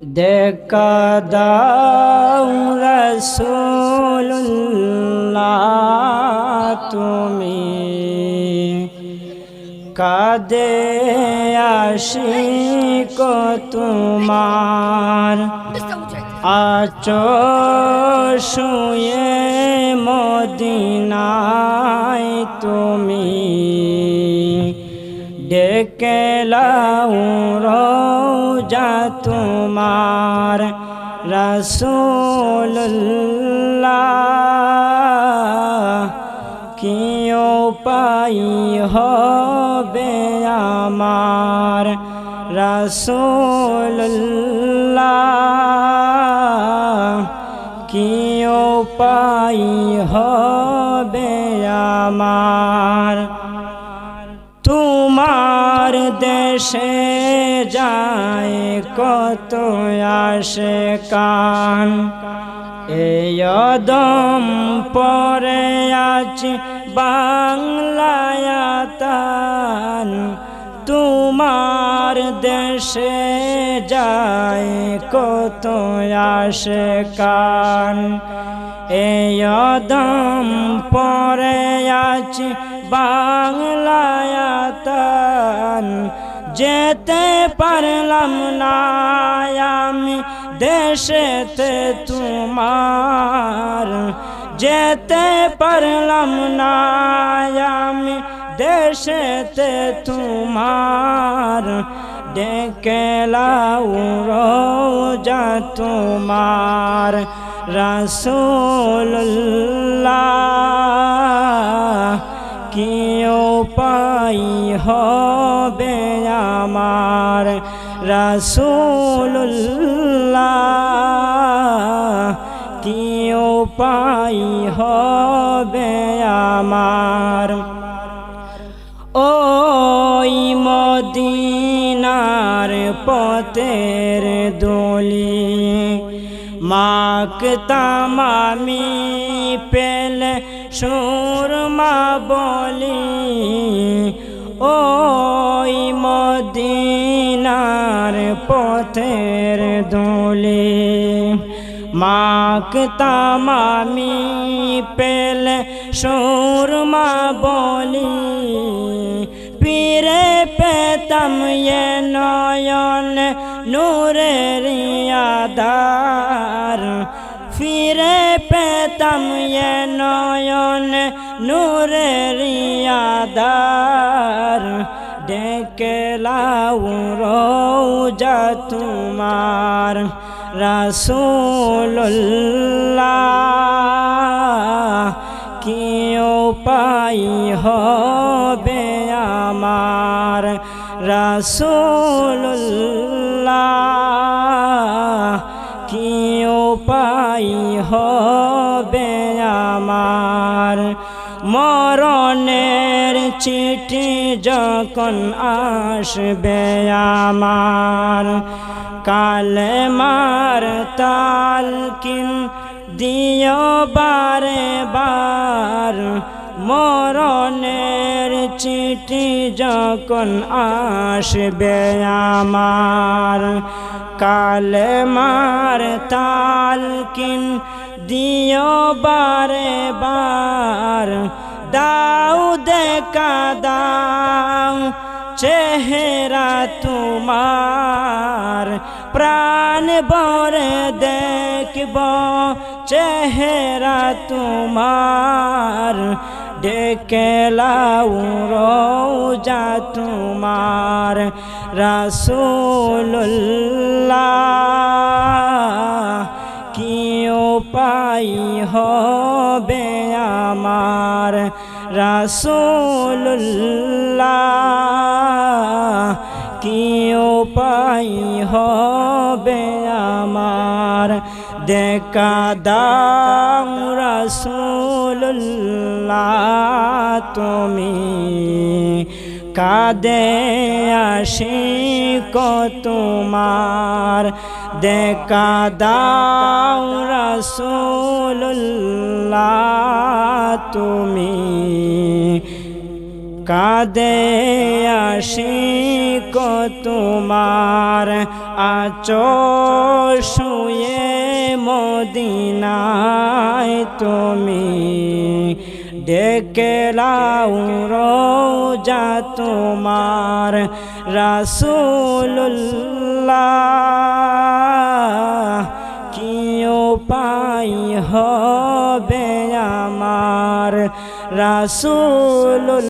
দেখা দাও রাসূলুল্লাহ তুমি কাঁদে আশিক তোমার আঁচল শুয়ে মদিনায় তুমি ডেকে লাও রওজা তোমার রাসূলুল্লাহ কি উপায় হবে আমার রাসূলুল্লাহ কি উপায় হবে আমার তোমার দেশে যায় কত আশিকান এই অদম পরে আছি বাংলায়াতান তোমার দেশে যায় কত আশিকান এই অদম পরে আছি বাংলায়াতান যেতে পারলাম না আমি দেশেতে তোমার যেতে পারলাম না আমি দেশেতে তোমার ডেকে লাও রওজা তোমার রাসূলুল্লাহ কি উপায় হবে আমার রাসূলুল্লাহ কি উপায় হবে আমার ওই মদিনার পথের দলি মাখতাম আমি পেলে সুরমা বলি ওই মদিনার পথের দলি মাখতাম আমি পেলে সুরমা বলি পীরে পেতাম এ নয়ন নূরের আধার ফিরে পেতাম এ নয়ন নূরের আধার ডেকে লাও রওজা তোমার রাসূলুল্লাহ কি উপায় হবে আমার রাসূলুল্লাহ কি উপায় হবে আমার মরণের চিঠি যখন আসবে আমার কালেমার তালকিন দিও বারে বার মরণের চিঠি যখন আসবে আমার কালেমার তালকিন দিও বারে বার দাও দেখা দাও চেহারা তোমার প্রাণ ভরে দেখব চেহারা তোমার ডেকে লাও রওজা তোমার রাসূলুল্লাহ কি উপায় হবে আমার রাসূলুল্লাহ কি উপায় হবে আমার দেখা দাও রাসূলুল্লাহ তুমি কাঁদে আশিক তোমার দেখা দাও রাসূলুল্লাহ তুমি কাঁদে আশিক তোমার আছো শুয়ে মদিনায় তুমি, ডেকে লাও রোজা তোমার রাসূলুল্লাহ, কি উপায় হবে আমার রাসূলুল্লাহ।